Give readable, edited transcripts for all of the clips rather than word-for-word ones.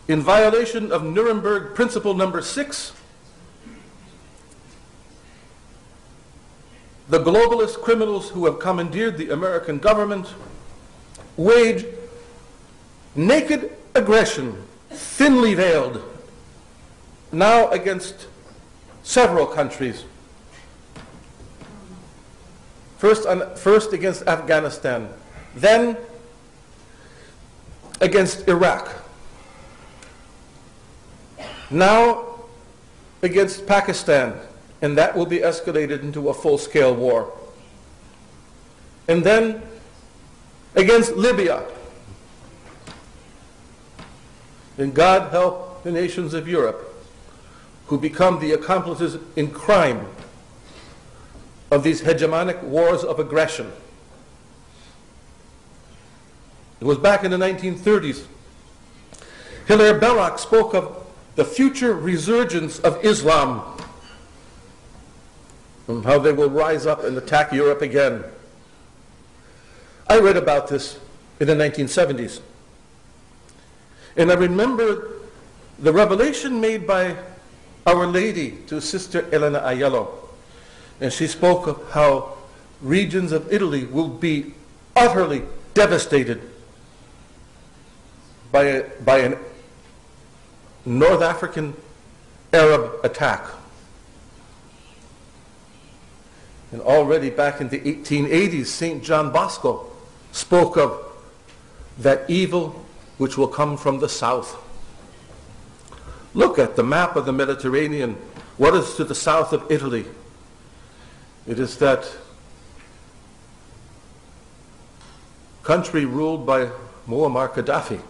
in violation of Nuremberg Principle number 6, the globalist criminals who have commandeered the American government wage naked aggression, thinly veiled, now against several countries. First against Afghanistan, then against Iraq, now against Pakistan, and that will be escalated into a full-scale war. And then against Libya. And God help the nations of Europe who become the accomplices in crime of these hegemonic wars of aggression. It was back in the 1930s. Hilaire Belloc spoke of the future resurgence of Islam and how they will rise up and attack Europe again. I read about this in the 1970s. And I remember the revelation made by Our Lady to Sister Elena Aiello. And she spoke of how regions of Italy will be utterly devastated by an North African Arab attack. And already back in the 1880s, St. John Bosco spoke of that evil which will come from the south. Look at the map of the Mediterranean. What is to the south of Italy? It is that country ruled by Muammar Gaddafi.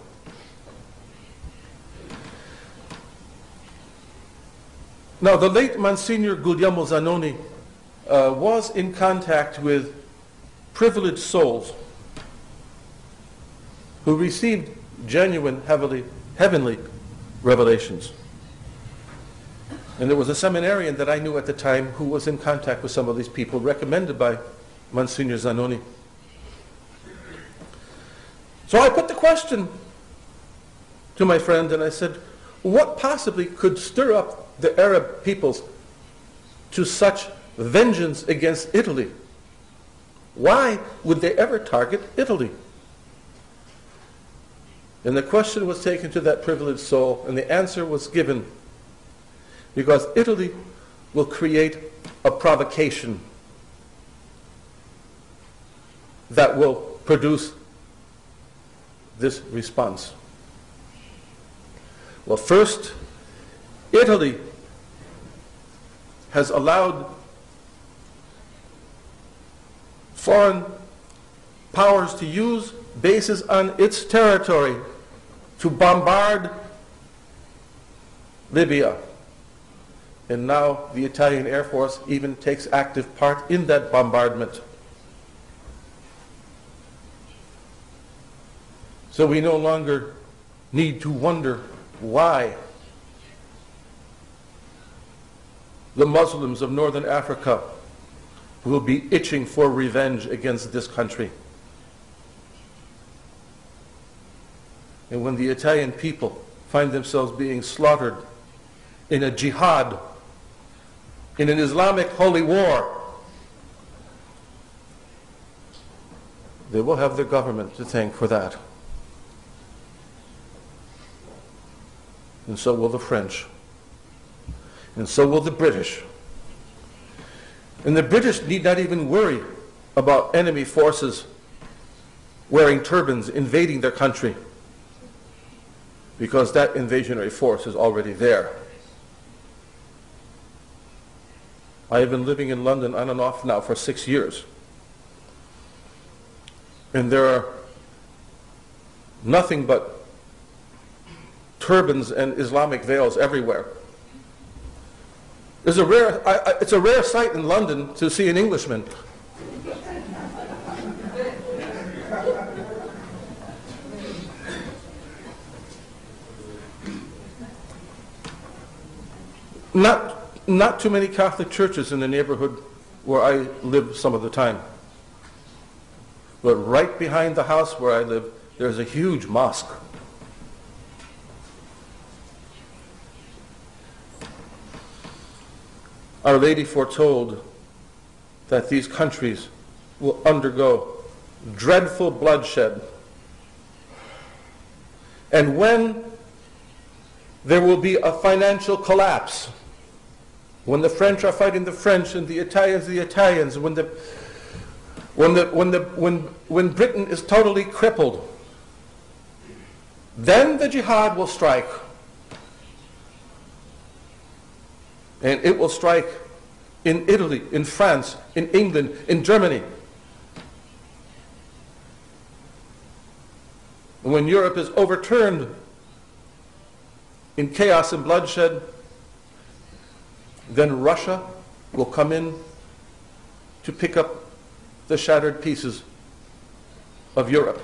Now, the late Monsignor Guglielmo Zanoni was in contact with privileged souls who received genuine heavenly revelations. And there was a seminarian that I knew at the time who was in contact with some of these people, recommended by Monsignor Zanoni. So I put the question to my friend and I said, what possibly could stir up the Arab peoples to such vengeance against Italy? Why would they ever target Italy? And the question was taken to that privileged soul, and the answer was given. Because Italy will create a provocation that will produce this response. Well, first, Italy has allowed foreign powers to use bases on its territory to bombard Libya. And now the Italian Air Force even takes active part in that bombardment. So we no longer need to wonder why the Muslims of Northern Africa will be itching for revenge against this country. And when the Italian people find themselves being slaughtered in a jihad, in an Islamic holy war, they will have their government to thank for that. And so will the French. And so will the British. And the British need not even worry about enemy forces wearing turbans invading their country, because that invasionary force is already there. I have been living in London on and off now for 6 years. And there are nothing but turbans and Islamic veils everywhere. It's a rare sight in London to see an Englishman. Not too many Catholic churches in the neighborhood where I live some of the time. But right behind the house where I live, there's a huge mosque. Our Lady foretold that these countries will undergo dreadful bloodshed. And when there will be a financial collapse, when the French are fighting the French and the Italians, when Britain is totally crippled, then the jihad will strike. And it will strike in Italy, in France, in England, in Germany. And when Europe is overturned in chaos and bloodshed, then Russia will come in to pick up the shattered pieces of Europe.